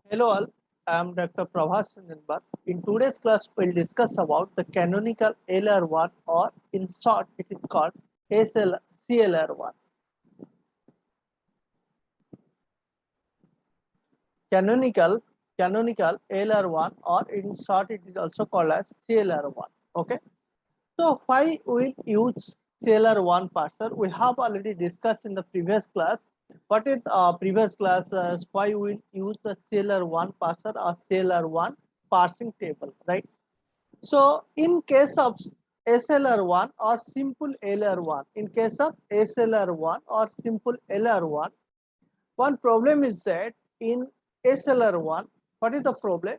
Hello all, I am Dr. Pravas. In today's class, we'll discuss about the canonical LR1, or in short it is called CLR1. Canonical LR1, or in short it is also called as CLR1. Okay. So why we'll use CLR1 parser? We have already discussed in the previous class. What is previous class? Why we'll use the CLR1 parser or CLR1 parsing table, right? So in case of SLR1 or simple LR1, in case of SLR1 or simple LR1, one problem is that in SLR1, what is the problem?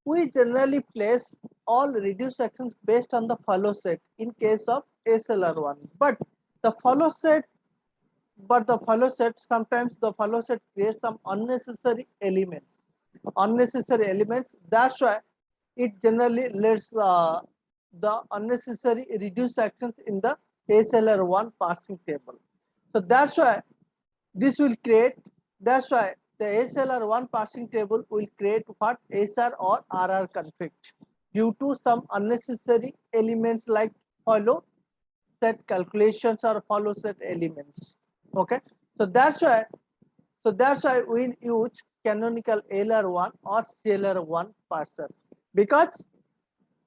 We generally place all reduced actions based on the follow set in case of SLR1, but the follow set sometimes the follow set creates some unnecessary elements. That's why it generally lets the unnecessary reduced actions in the SLR1 parsing table. So that's why this will create. That's why the SLR1 parsing table will create what SR or RR conflict due to some unnecessary elements like follow set calculations or follow set elements. Okay, so that's why we use canonical LR1 or CLR1 parser, because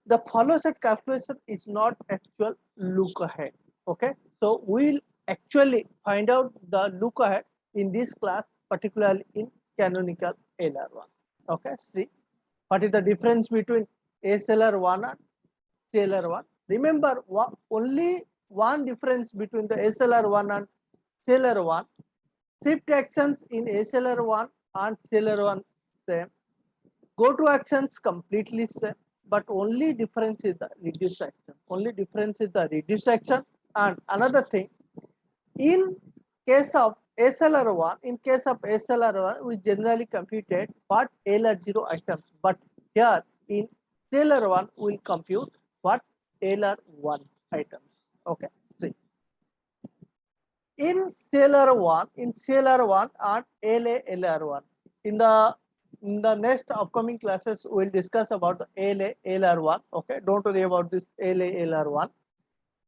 the follow set calculation is not actual look ahead. Okay, so we'll actually find out the look ahead in this class, particularly in canonical LR1. Okay, see what is the difference between SLR1 and CLR1. Remember, only one difference between the SLR1 and CLR1. Shift actions in SLR1 and CLR1 same. Go to actions completely same, but only difference is the reduced action. And another thing, in case of SLR1, we generally computed what LR0 items, but here in CLR1 we will compute what LR1 items. Okay, see. In CLR1 and LR1, in the next upcoming classes we will discuss about the LR1. Okay, don't worry about this LR1.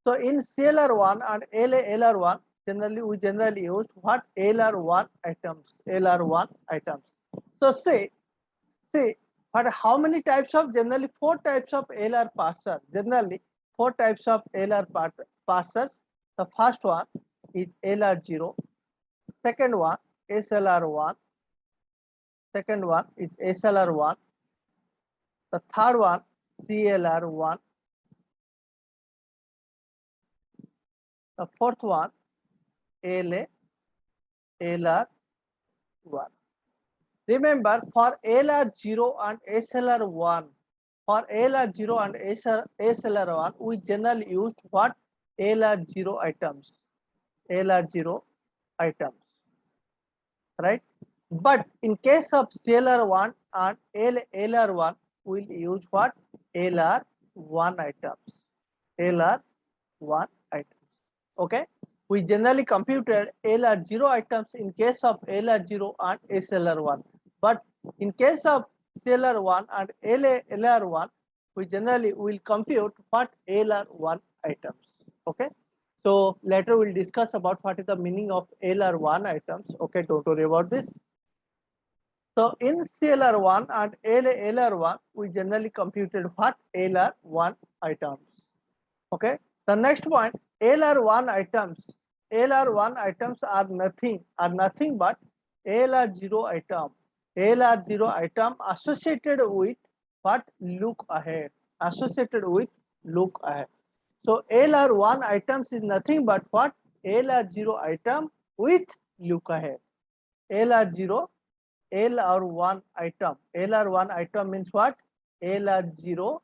So in CLR1 and LR1, we generally use what LR1 items. So say but how many types of, generally 4 types of LR parser. Generally 4 types of LR parsers. The first one is LR0, second one SLR1, second one is SLR1, the third one CLR1, the fourth one LR1. Remember, for LR0 and SLR1, we generally use what LR0 items, right? But in case of CLR1 and LR1, we'll use what LR1 items. Okay, we generally computed LR0 items in case of LR0 and SLR1, but in case of CLR1 and LR1, we generally will compute what LR1 items. Okay, so later we'll discuss about what is the meaning of LR1 items. Okay, don't worry about this. So in CLR1 and LR1, we generally computed what LR1 items. Okay, the next point, LR1 items are nothing but LR0 item associated with what look ahead. So LR1 items is nothing but what LR0 item with look ahead. LR1 item means what? LR0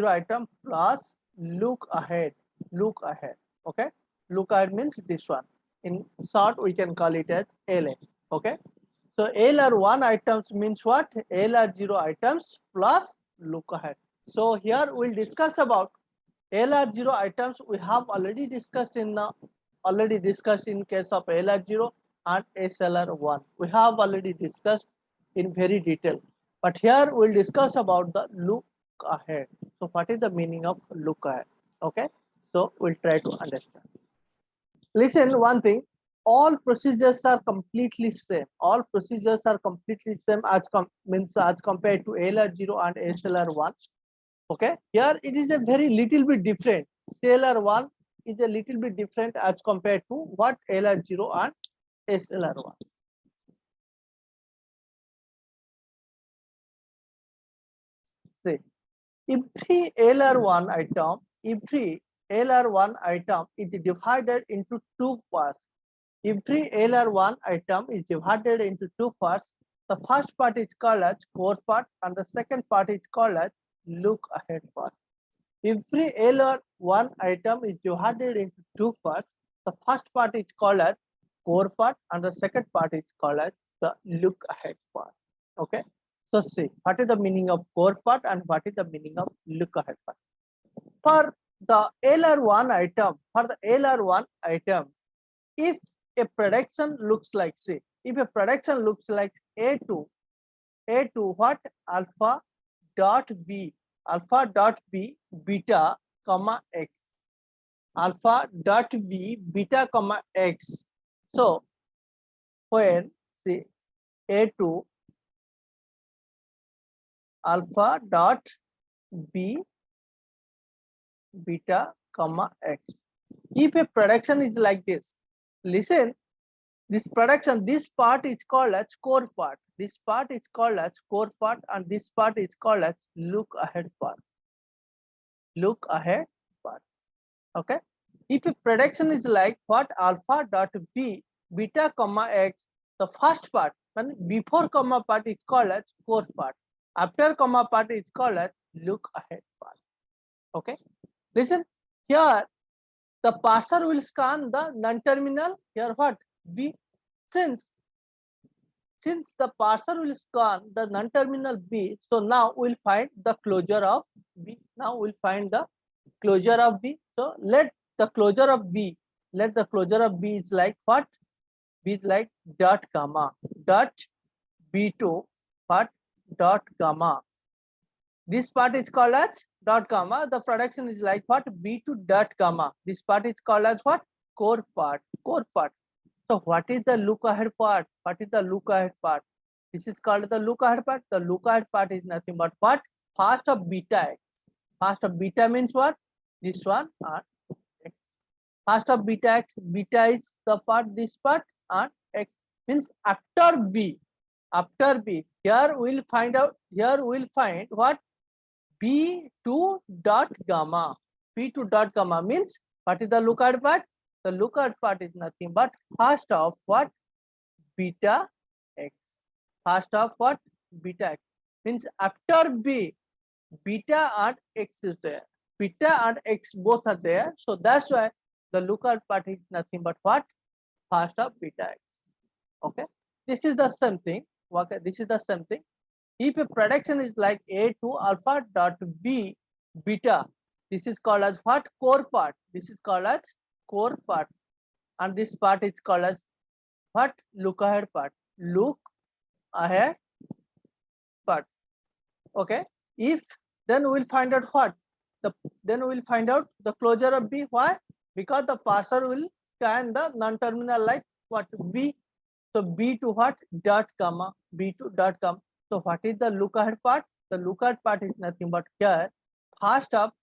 item plus look ahead. Okay, look ahead means this one. In short, we can call it as LA. Okay, so LR1 items means what? LR0 items plus look ahead. So here we'll discuss about LR0 items. We have already discussed in case of LR0. and SLR1. We have already discussed in very detail, but here we'll discuss about the look ahead. So what is the meaning of look ahead? Okay, so we'll try to understand. Listen, one thing, all procedures are completely same. All procedures are completely same as as compared to ALR0 and SLR1. Okay, here it is a very little bit different. CLR1 is a little bit different as compared to what ALR0 and SLR1. See, every LR1 item is divided into two parts. Every LR1 item is divided into two parts. The first part is called as core part and the second part is called as look ahead part. Every LR1 item is divided into two parts. The first part is called as core part and the second part is called as the look ahead part. Okay. So see, what is the meaning of core part and what is the meaning of look ahead part? For the LR1 item, if a prediction looks like, say, if a prediction looks like A2 what alpha dot B beta comma X, alpha dot B beta comma X. So when say A2 alpha dot B beta comma X, if a prediction is like this, listen, this prediction, this part is called as core part, this part is called as core part and this part is called as look ahead part. Look ahead part. Okay, if a prediction is like what alpha dot B beta comma X, the first part, when before comma part is called as core part, after comma part is called as look ahead part. Okay, listen, here the parser will scan the non-terminal, here what B, since the parser will scan the non-terminal B, so now we'll find the closure of B. Now we'll find the closure of B. So let the closure of B is like what? B is like dot comma dot B2 what dot comma. This part is called as dot comma. The production is like what? B2 dot comma. This part is called as what? Core part. Core part. So what is the look ahead part? What is the look ahead part? This is called the look ahead part. The look ahead part is nothing but what? Fast of beta X. Fast of beta means what? This one and X. Fast of beta X. Beta is the part, this part and X means after B. After B. Here we'll find out. Here we'll find what? B2 dot gamma. B2 dot gamma means what is the look ahead part? The look ahead part is nothing but fast of what? Beta X. Fast of what? Beta X means after B, beta and X is there. Beta and X both are there. So that's why the look ahead part is nothing but what? Fast of beta X. Okay. This is the same thing. Okay. This is the same thing. If a prediction is like A2 alpha dot B beta, this is called as what? Core part. This is called as core part. And this part is called as what? Look ahead part. Look ahead part. Okay. If then we'll find out what? Then we'll find out the closure of B. Why? Because the parser will scan the non-terminal like what? B. So B to what? Dot comma. B2 dot comma. So what is the look ahead part? The look ahead part is nothing but here fast up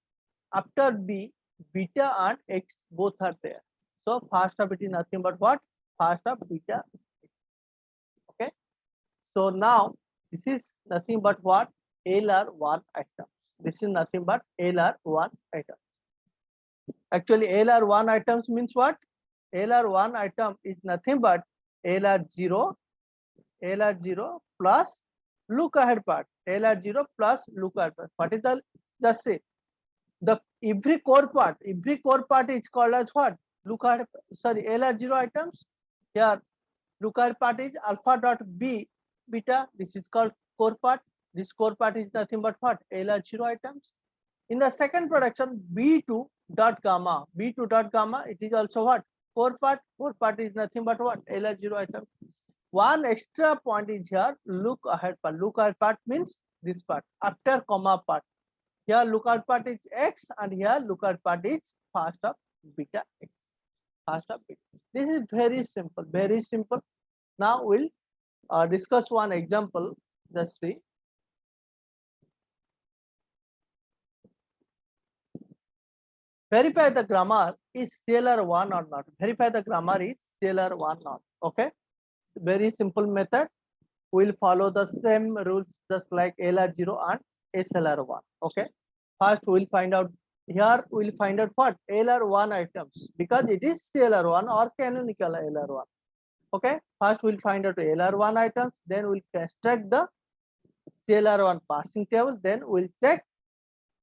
after B, beta and X both are there. So fast up it is nothing but what? Fast up beta. Okay. So now this is nothing but what? LR1 item. This is nothing but LR1 item. Actually LR1 items means what? LR1 item is nothing but LR0 plus look ahead part. LR0 plus look ahead part. What is the, just say the every core part is called as what? Look ahead, sorry, LR0 items. Here look ahead part is alpha dot B beta. This is called core part. This core part is nothing but what? LR0 items. In the second production B2 dot gamma, it is also what? 4 part. 4 part is nothing but what? LR0 item. One extra point is here, look ahead part. Look ahead part means this part after comma part. Here look ahead part is X and here look ahead part is first of beta X. First of beta. This is very simple, very simple. Now we'll discuss one example. Just see. Verify the grammar is CLR 1 or not. Verify the grammar is CLR 1 or not. Okay. Very simple method. We'll follow the same rules just like LR0 and SLR1. Okay. First we'll find out here, we'll find out what LR1 items because it is CLR1 or canonical LR1. Okay. First we'll find out LR1 items, then we'll construct the CLR1 parsing table, then we'll check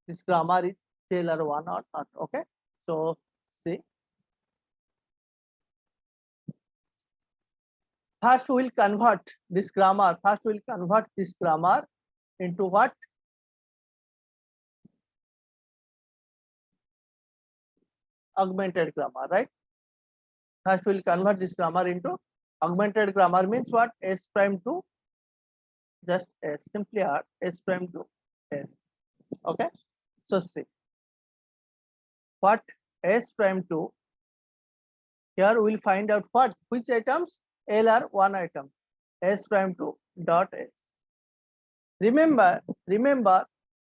this grammar is CLR1 or not. Okay. So see. First we'll convert this grammar. First we'll convert this grammar into what? Augmented grammar, right? First we'll convert this grammar into augmented grammar means what? S prime to just S, simply R, S prime to S. Okay. So see what S prime to, here we'll find out what, which items? LR1 item, S prime to dot S. Remember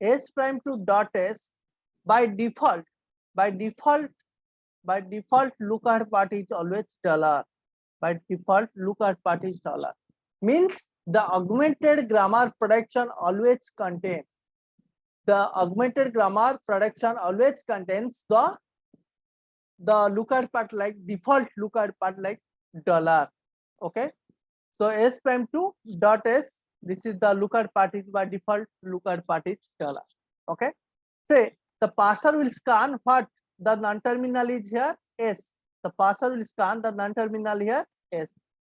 S prime to dot S by default lookup part is always $. By default lookup part is $. Means the augmented grammar production always contains the lookup part like default lookup part like $. Okay. So S prime 2 dot S, this is the lookup part is by default lookup part is $. Okay. Say the parser will scan what? The non-terminal is here S. The parser will scan the non-terminal here S.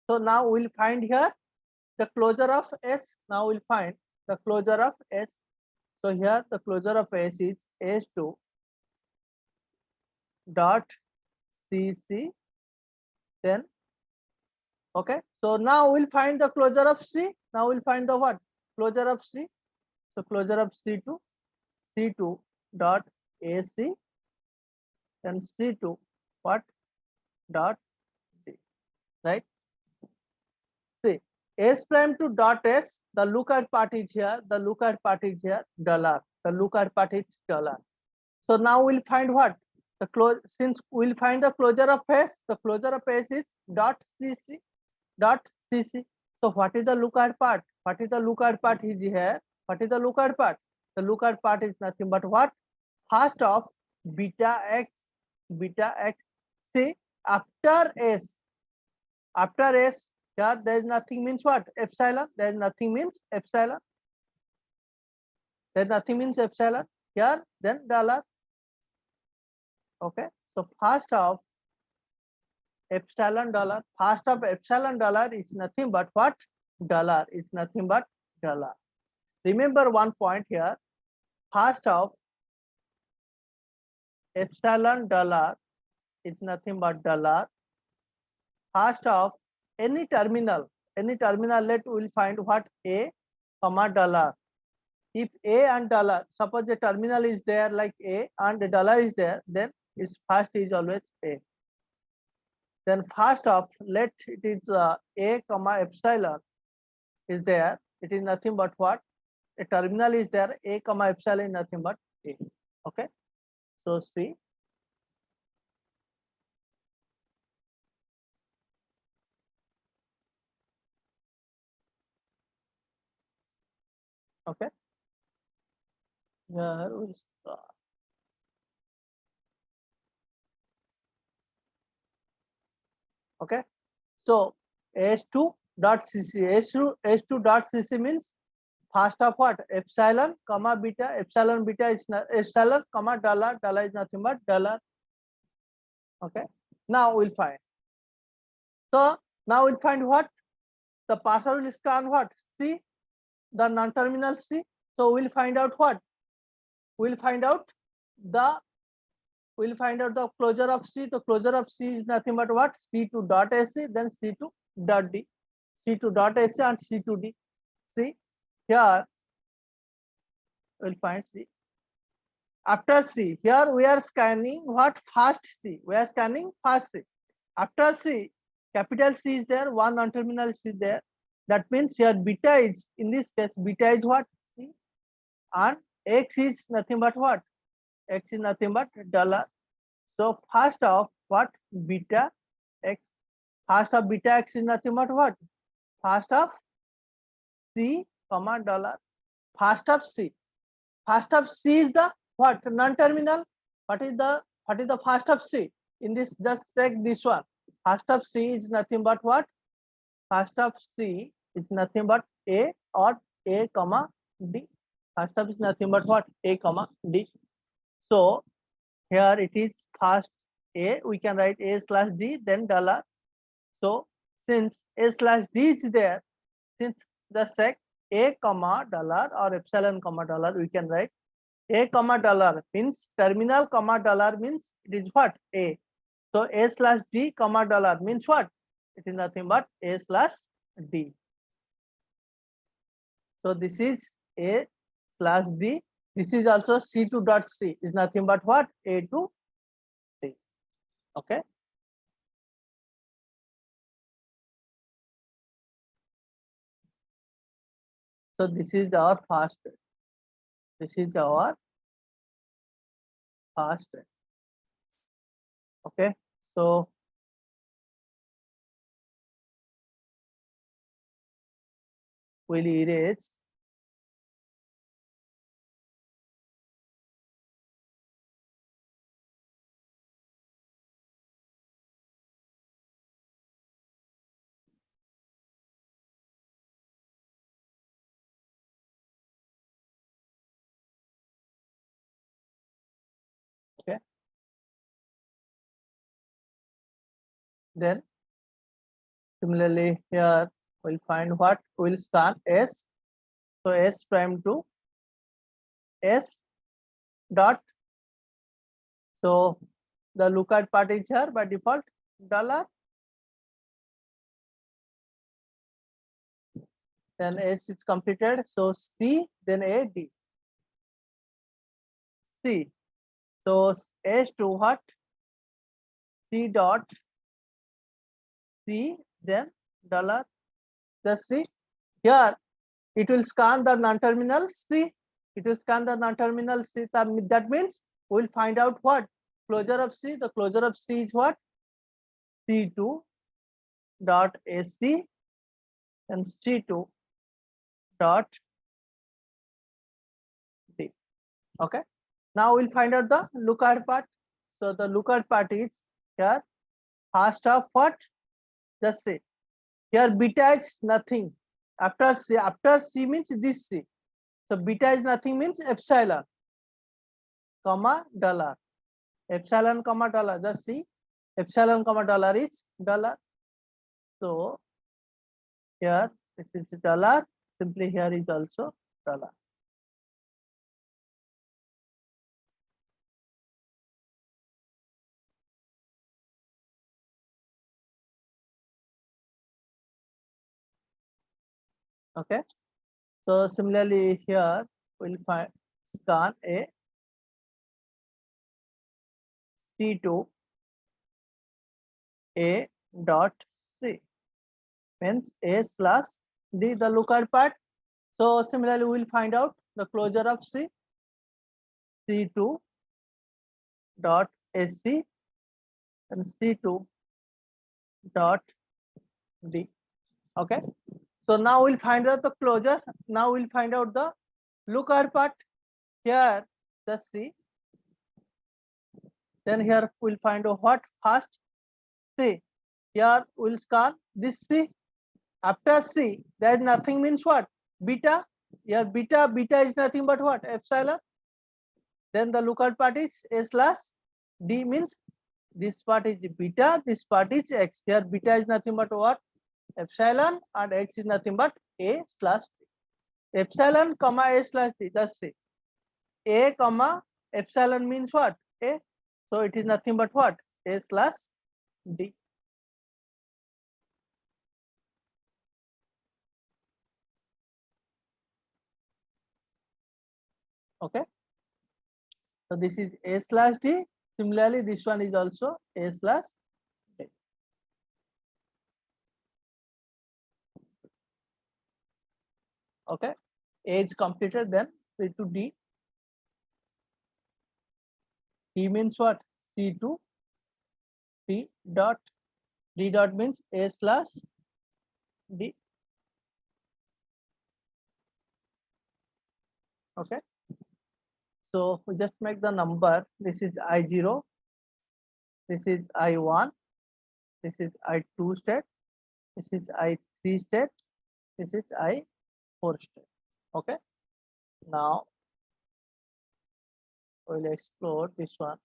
So now we'll find here the closure of S. Now we'll find the closure of S. So here the closure of S is S2 dot CC. Then okay. So now we'll find the closure of C. Now we'll find the what? Closure of C. So closure of C2 dot AC. Then C2 what? Dot D. Right? See S prime to dot S, the lookup part is here, the lookup part is here $. The lookup part is $. So now we'll find what? The close, since we'll find the closure of S, the closure of S is dot CC. So what is the lookup part? What is the lookup part is here? What is the lookup part? The lookup part is nothing but what? First of beta X. See after S here there is nothing means what? Epsilon. There is nothing means epsilon. There is nothing means epsilon. Here then $. Okay. So first of epsilon $. First of epsilon $. Is nothing but what? $. Is nothing but $. Remember one point here. First of epsilon $. Is nothing but $. First of any terminal let will find what? A comma $. If A and $, suppose the terminal is there like A and the $. Is there, then its first is always A. Then first of let it is A comma epsilon is there, it is nothing but what? A terminal is there, A comma epsilon is nothing but A. Okay. So see okay. Here we start. Okay. So S2 dot CC, S2 dot CC means first of what? Epsilon comma beta. Epsilon beta is epsilon comma $. $. Is nothing but $. Okay. Now we'll find. So now we'll find what? The parser will scan what? C, the non-terminal C. So we'll find out what? We'll find out the we'll find out the closure of C. The closure of C is nothing but what? C2 dot AC, then C2 dot D. C2 dot AC and C2 D. See, here we'll find C. After C, here we are scanning what? Fast C. We are scanning fast C. After C, capital C is there, one non-terminal is there. That means here beta is, in this case, beta is what? C. And X is nothing but what? X is nothing but dollar. So first of what? Beta X. First of beta X is nothing but what? First of C comma dollar. First of C. First of C is the what? Non-terminal. What is the first of C? In this, just check this one. First of C is nothing but what? First of C is nothing but A or A comma D. First of is nothing but what? A comma D. So here it is first A. We can write A slash D, then dollar. So since A slash D is there, since the sec A comma dollar or epsilon comma dollar, we can write A comma dollar means terminal comma dollar means it is what? A. So A slash D comma dollar means what? It is nothing but A slash D. So this is A slash D. This is also C2 dot C is nothing but what? A to C. Okay. So this is our fast rate. This is our fast rate. Okay. So we'll erase okay. Then similarly here we'll find what? We'll scan S. So S prime to S dot. So the lookout part is here by default dollar. Then S is completed. So C, then A, D. C. So S to what? C dot C, then dollar. Just see here it will scan the non-terminal C. It will scan the non-terminal C. That means we'll find out what? Closure of C. The closure of C is what? C2 dot AC and C2 dot D. Okay. Now we'll find out the lookout part. So the lookout part is here. First of what? Just say here beta is nothing. After C means this C. So beta is nothing means epsilon comma dollar. Epsilon comma dollar. Just see epsilon comma dollar is dollar. So here this is dollar. Simply here is also dollar. Okay. So similarly here we'll find scan A C2 A dot C means A slash D, the lookout part. So similarly we'll find out the closure of C. C2 dot AC and C2 dot D. Okay. So now we'll find out the closure. Now we'll find out the lookout part. Here just see. Then here we'll find out what? First C. Here we'll scan this C. After C, there is nothing means what? Beta. Here beta is nothing but what? Epsilon. Then the lookout part is A slash D means this part is beta, this part is X. Here beta is nothing but what? Epsilon, and X is nothing but A slash D. Epsilon comma A slash D. Just say A comma epsilon means what? A. So it is nothing but what? A slash D. Okay. So this is A slash D. Similarly, this one is also A slash D. Okay. A is completed, then C to D. D means what? C to D dot. D dot means A slash D. Okay. So we just make the number. This is I0. This is I1. This is I2 state. This is I3 state. This is I4 state. Okay. Now we'll explore this one.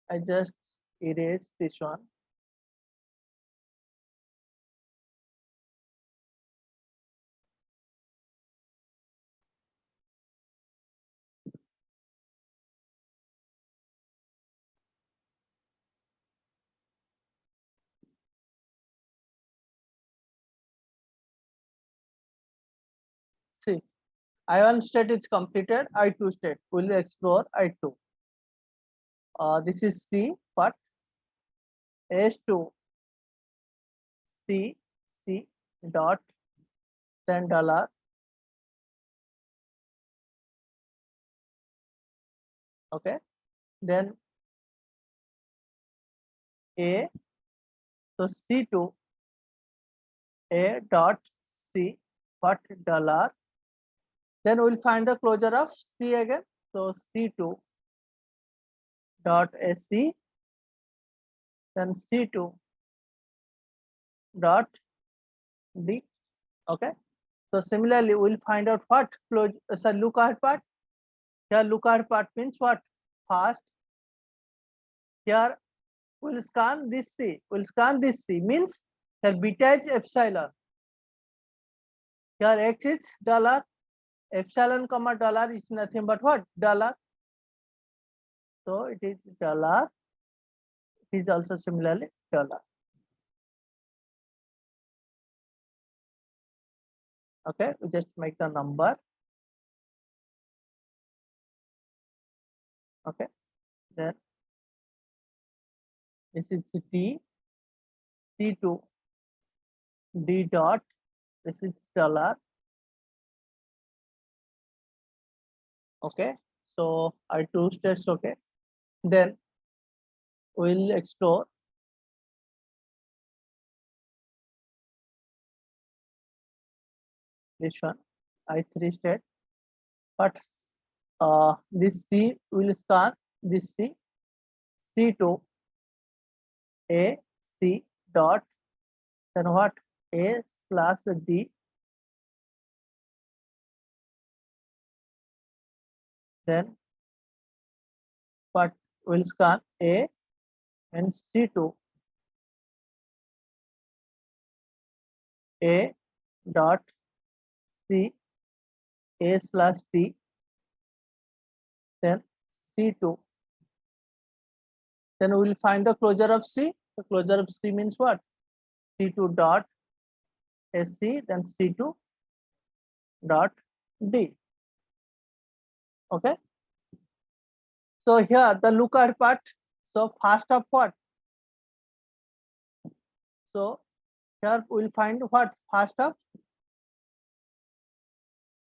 I just erase this one. See, I1 state is completed. I2 state. We'll explore I2. This is C, but S2 C C dot then dollar. Okay. Then A. So C2 A dot C but dollar. Then we'll find the closure of C again. So C2 dot SC, then C2 dot D. Okay. So similarly, we'll find out what close. So lookout part. Here lookout part means what? Fast. Here we'll scan this C. We'll scan this C means here beta is epsilon. Here X is dollar. Epsilon comma dollar is nothing but what? Dollar. So it is dollar. It is also similarly dollar. Okay, we just make the number. Okay, then this is D, C2, D dot, this is dollar. Okay, so I2 states. Okay, then we'll explore this one, I3 state, but this C will scan this C, C2 A C dot, then what? A slash D, then what will scan A and C2 A dot C A slash D, then C2. Then we will find the closure of C. The closure of C means what? C2 dot SC, then C2 dot D. Okay. So here the lookout part. So first of what? So here we will find what? First of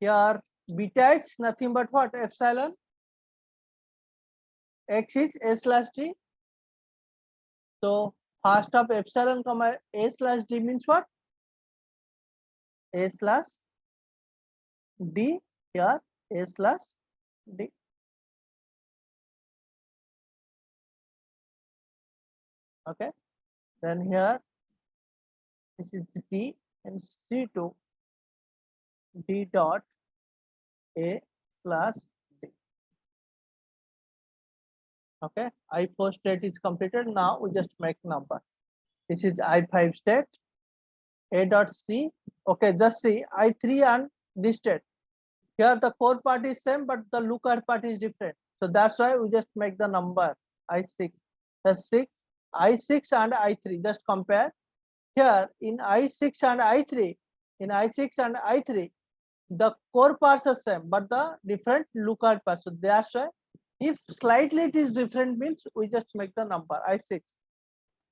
here beta is nothing but what? Epsilon. X is A slash D. So first of epsilon comma A slash D means what? A slash D, here A slash D. Okay. Then here this is D and C2 D dot A slash D. Okay. I4 state is completed. Now we just make number. This is I5 state. A dot C. Okay, just see I3 and this state. Here the core part is same, but the lookup part is different. So that's why we just make the number I6. The 6, I6 and I3. Just compare. Here in I6 and I3, the core parts are same, but the different lookup parts. So that's why if slightly it is different means we just make the number I6.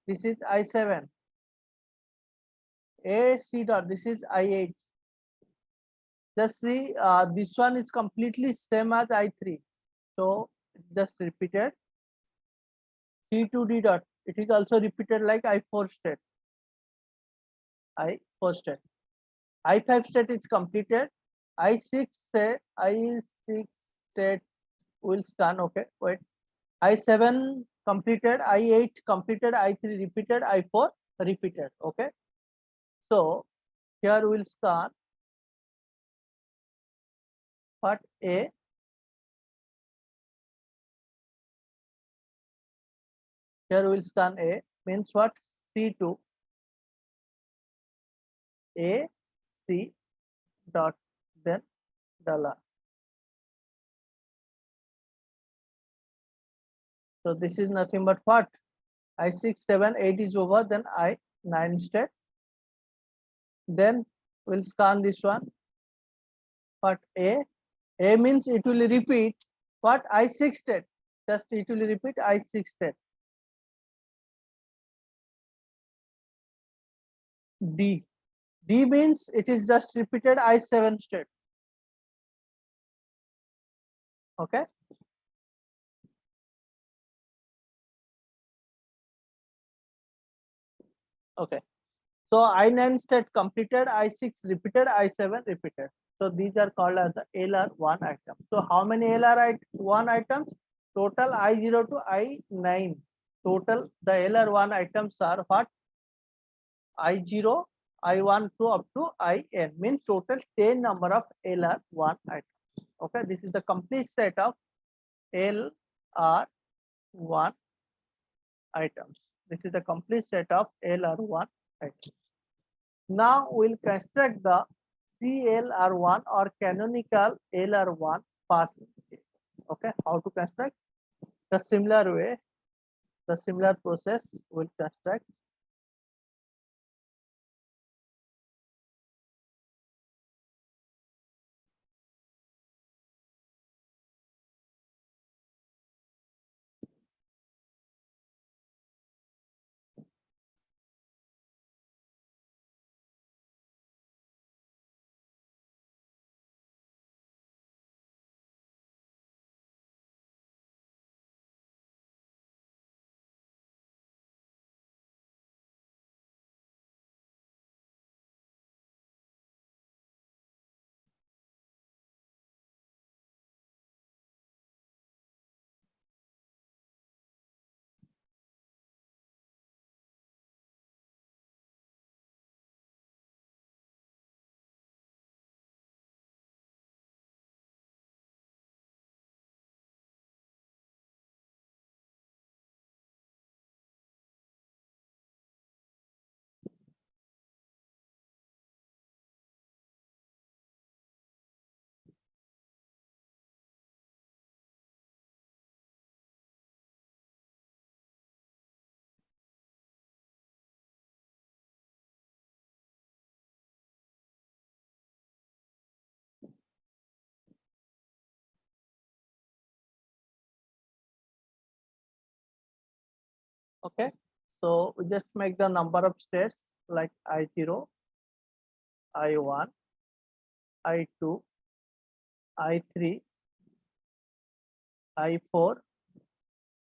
This is I7. A C dot. This is I8. Just see, this one is completely same as I3. So just repeated. C2D dot. It is also repeated like I4 state. I4 state. I5 state is completed. I6 state will scan. Okay, wait. I7 completed. I8 completed. I3 repeated. I4 repeated. Okay. So here we'll scan part A. Here we'll scan A means what? C2 A C dot then $. So this is nothing but what? I6, 7, 8 is over, then I9 state. Then we'll scan this one. But A means it will repeat what? I6 state. Just it will repeat I6 state. D means it is just repeated I7 state. Okay. Okay. So I9 state completed, I6 repeated, I7 repeated. So these are called as the LR1 items. So how many LR1 items? Total I0 to I9. Total the LR1 items are what? I0, I1 to up to IN, means total 10 number of LR1 items. Okay, this is the complete set of LR1 items. This is the complete set of LR1 items. Now we'll construct the CLR1 or canonical LR1 parsing. Okay, how to construct? The similar way, the similar process will construct. Okay, so we just make the number of states like I0, I1, I2, I3, I4,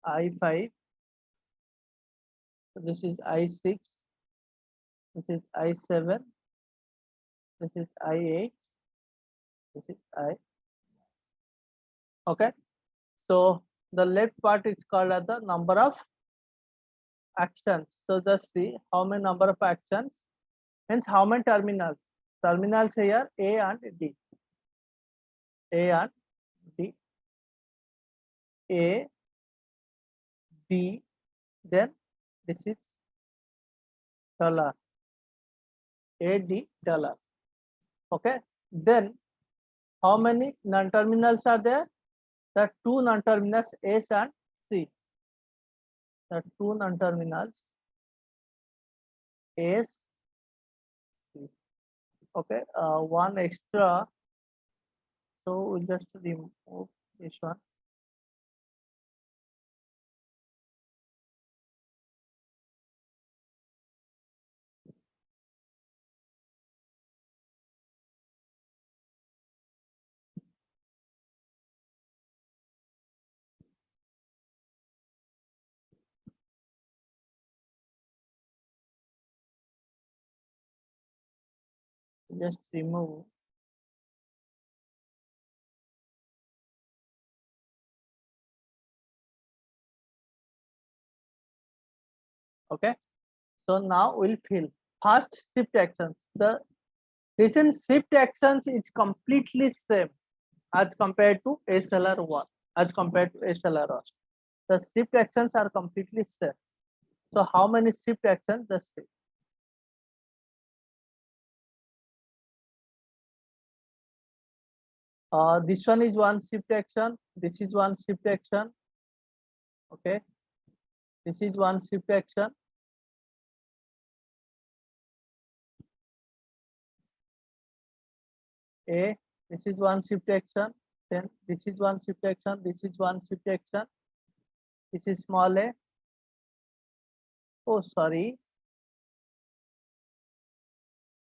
I5. This is I6. This is I7. This is I8. This is I. Okay. So the left part is called as the number of actions. So just see how many number of actions means how many terminals. Terminals here A and D. A and D. A, D, then this is $. A, D, $. Okay. Then how many non-terminals are there? The two non-terminals S and C. The two non-terminals S, C. Okay, one extra. So we'll just remove this one. Just remove. Okay, so now we'll fill first shift actions. The recent shift actions is completely same as compared to SLR1, as compared to SLR1. The shift actions are completely same. So how many shift actions? The same. This one is one shift action. This is one shift action. Okay. This is one shift action. A. This is one shift action. Then this is one shift action. This is one shift action. This is small a. Oh, sorry.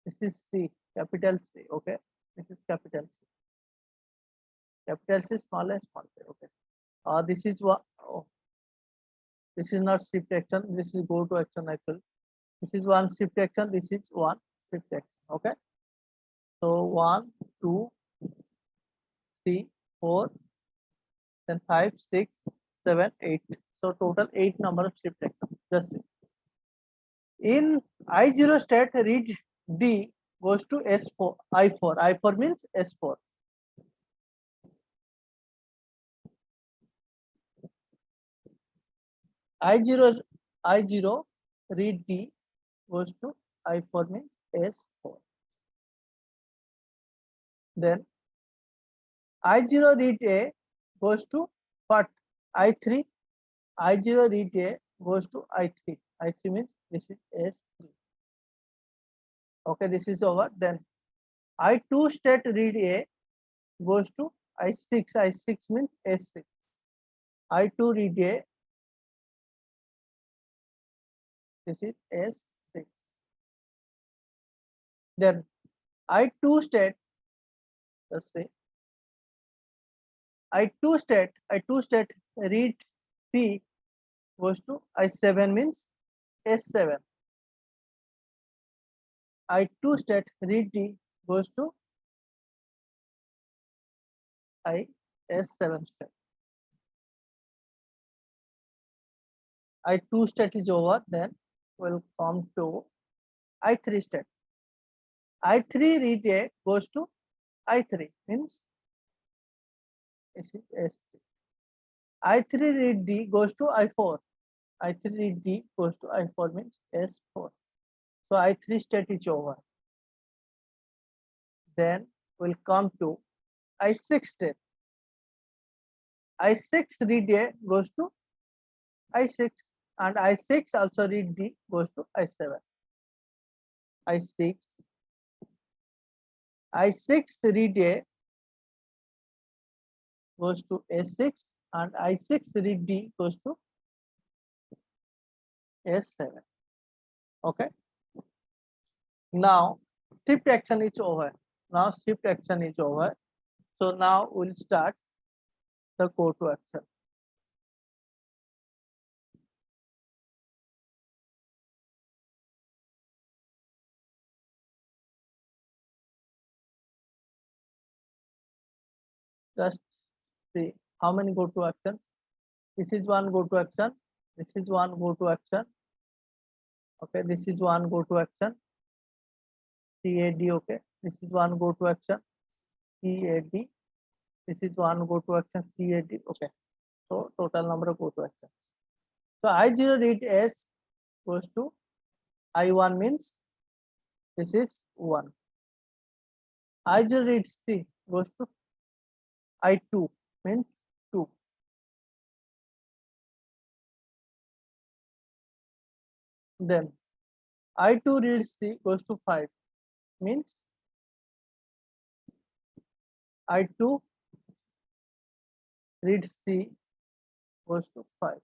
This is C, capital C. Okay. This is capital C. Capital C, small a, small a. Okay. This is what. Oh, this is not shift action. This is go to action actually. This is one shift action. This is one shift action. Okay. So 1, 2, 3, 4, then 5, 6, 7, 8. So total 8 number of shift actions. Just in I0 state, read D goes to S4, I4. I4 means S4. I0 read D goes to I4 means S4. Then I0 read A goes to what? I3. I0 read A goes to I3. I3 means this is S3. Okay, this is over. Then I2 state read A goes to I6. I6 means S6. I2 read A. This is S6. Then I2 state, let's say, I2 state read P goes to I7 means S7. I2 state read D goes to S7 state. I2 state is over, then we'll come to I3 state. I3 read A goes to I3 means this is S3. I3 read D goes to I4. I3 read D goes to I4 means S4. So I3 state is over. Then we'll come to I6 state. I6 read A goes to I6 and I6 also read D goes to I7. I6 read A goes to S6 and I6 read D goes to S7. Okay. Now shift action is over. Now shift action is over. So now we'll start the go to action. Just see how many go to actions. This is one go to action. This is one go to action. Okay, this is one go to action. CAD. Okay, this is one go to action. CAD. This is one go to action. CAD. Okay, so total number of go to actions. So I0 read S goes to I1 means this is 1. I0 read C goes to I2 means 2. Then I2 reads C goes to 5 means I2 reads C goes to 5.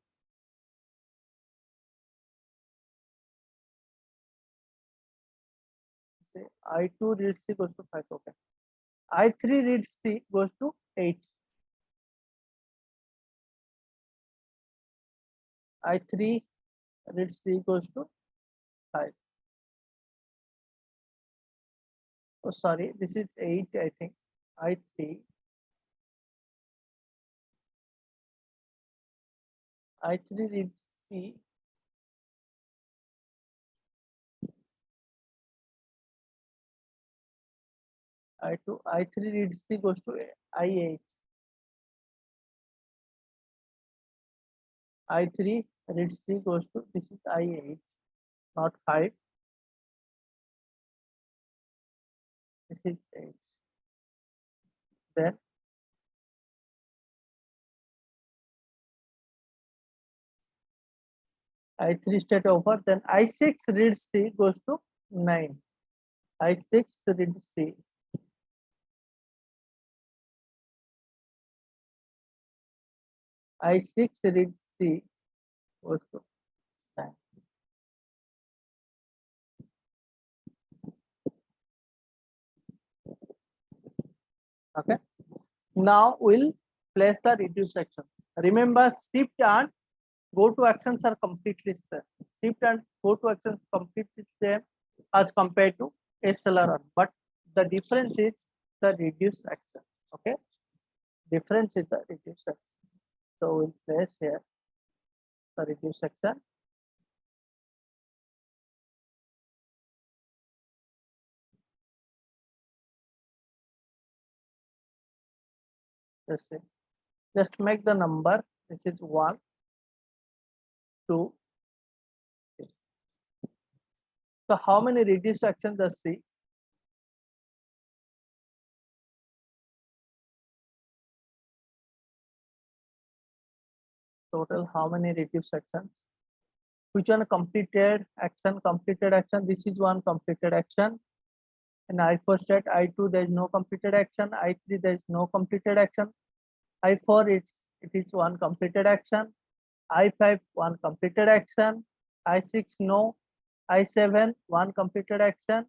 Say I2 reads C goes to 5. Okay. I3 reads C goes to 8. I3 reads C goes to 5. Oh, sorry, this is 8, I think. I3 reads C. I3 reads C goes to I8. I3 reads C goes to, this is I8, not 5. This is 8. Then I3 state over, then I6 reads C goes to 9. I6 reads C. I6 reads C goes to 9. Okay. Now we'll place the reduce action. Remember, shift and go to actions are completely same. Shift and go to actions completely same as compared to SLR, but the difference is the reduce action. Okay, difference is the reduce action. So we'll place here the reduce action. Let's see. Just make the number. This is 1, 2, 3. So how many reduce actions does C? Total how many reduce actions? Which one completed action? Completed action. This is one completed action. In I4 state, I2 there is no completed action. I3 there is no completed action. I4 it is one completed action. I5 one completed action. I6 no. I7 one completed action.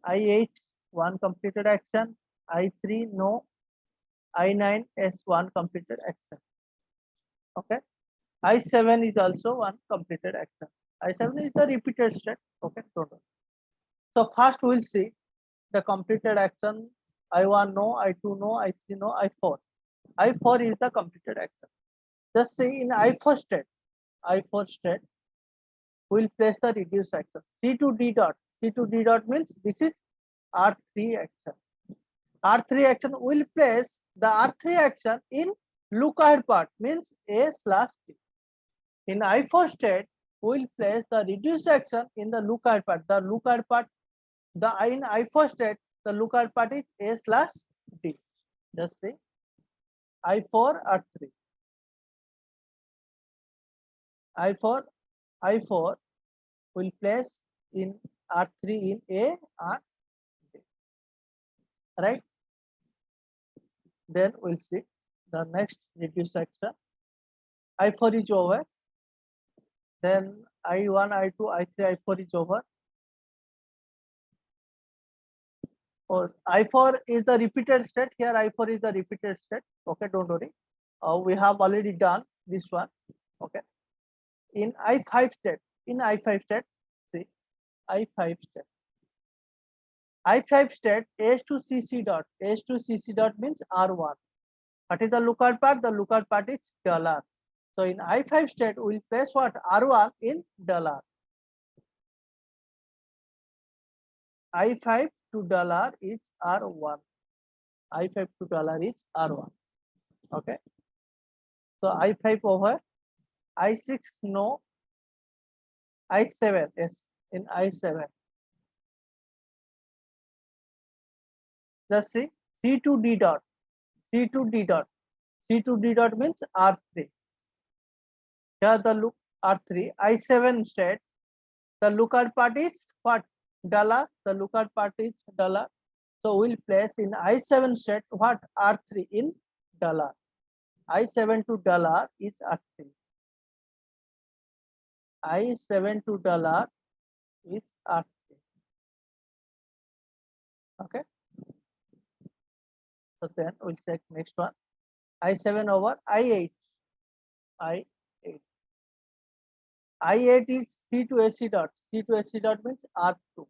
I8 one completed action. I3 no. I9 is one completed action. Okay. I7 is also one completed action. I7 is the repeated state. Okay. Total. So first we'll see the completed action. I1 no. I2 no. I3 no. I4. I4 is the completed action. Just say in I4 state, we'll place the reduce action. C2D dot. C2D dot means this is R3 action. R3 action will place the R3 action in look ahead part means A/D. In I4 state, we'll place the reduce action in the look ahead part. The look ahead part, in I4 state, the look ahead part is A/D. Just say I4 R3. I4 will place in R3 in A and B. Right? Then we'll see the next reduce action. I4 is over. Then I1, I2, I3, I4 is over. Or I4 is the repeated state. Here I4 is the repeated state. Okay, don't worry. We have already done this one. Okay. In I5 state, see I5 state. I5 state H2CC dot. H2CC dot means R1. What is the lookout part? The lookout part is $. So in I5 state, we will place what? R1 in $. I5 to $, is R1. I5 to $, is R1. Okay. So I5 over. I6 no. I7 yes. In I7. Just see C2D dot. C2D dot. C2D dot means R3. Here the look R3 I7 state. The lookout part is what? $. The lookout part is $. So we'll place in I7 state what? R3 in $. I7 to $. Is R3. I7 to $. Is R3. Okay. So then we'll check next one. I7 over I8. I8. I8 is C2AC dot. C2AC dot means R2.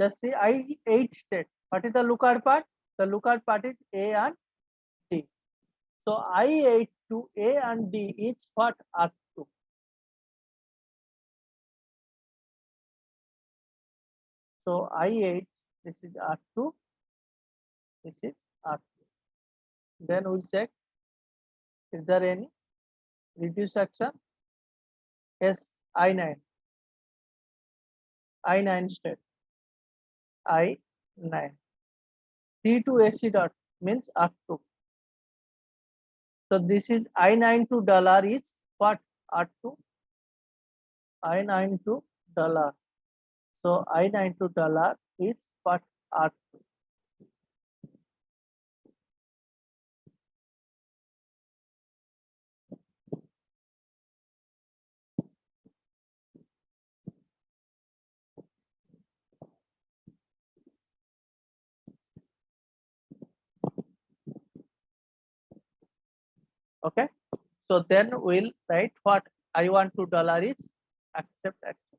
Just see I8 state. What is the lookout part? The lookout part is A and D. So I8 to A and D is what? R2. So I8, this is R2, this is R2. Then we'll check, is there any reduced action? Yes, I9. I9 state. I9. C2AC dot means R2. So this is I9 to $. Is what? R2. I9 to $. So I9 to $. Is what? R2. Okay. So then we'll write what? I1 to $. Is accept action.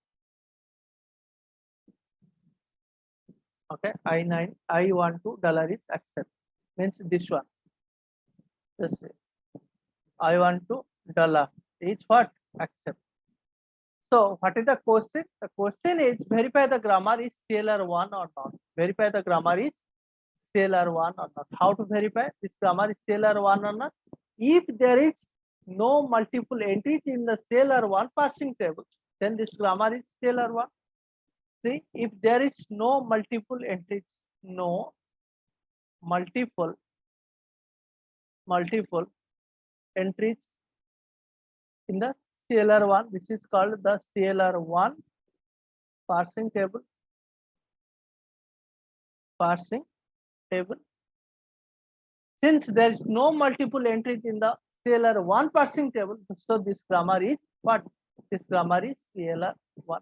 Okay. I1 to $. is accept. Means this one. Let's say I1 to $. Is what? Accept. So what is the question? The question is verify the grammar is CLR 1 or not. Verify the grammar is CLR 1 or not. How to verify this grammar is CLR 1 or not? If there is no multiple entries in the CLR 1 parsing table, then this grammar is CLR 1. See, if there is no multiple entries, no multiple entries in the CLR 1, this is called the CLR 1 parsing table. Parsing table. Since there is no multiple entries in the CLR 1 parsing table, so this grammar is what? This grammar is CLR 1.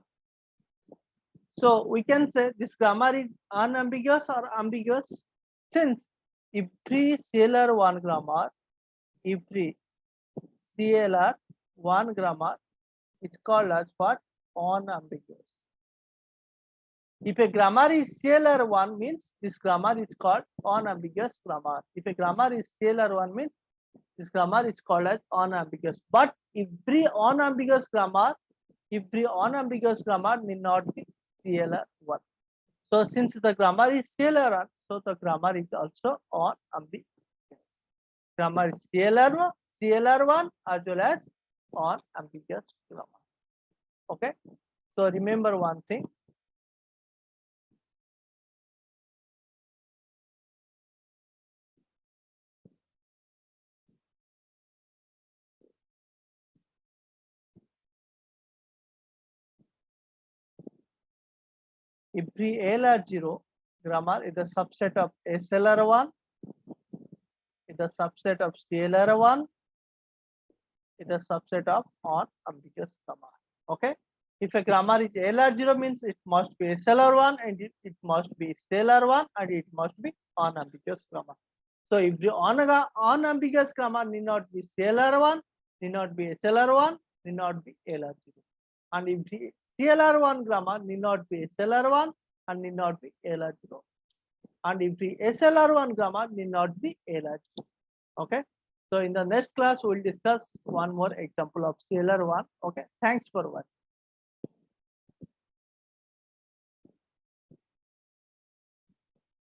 So we can say this grammar is unambiguous or ambiguous, since every CLR 1 grammar, every CLR 1 grammar is called as what? Unambiguous. If a grammar is CLR 1 means this grammar is called unambiguous grammar. If a grammar is CLR 1 means this grammar is called as unambiguous. But every unambiguous grammar need not be CLR 1. So since the grammar is CLR 1, so the grammar is also unambiguous. Grammar is CLR 1 as well as unambiguous grammar. Okay. So remember one thing. Every LR0 grammar is a subset of SLR1, is a subset of CLR1, is a subset of unambiguous grammar. Okay. If a grammar is LR0 means it must be SLR1 and it must be CLR1 and it must be unambiguous grammar. So if the unambiguous grammar need not be CLR1, need not be SLR1, need not be LR0. And if the CLR1 grammar need not be SLR1 and need not be LR0. And if the SLR1 grammar need not be LR0. Okay. So in the next class, we'll discuss one more example of CLR1. Okay. Thanks for watching.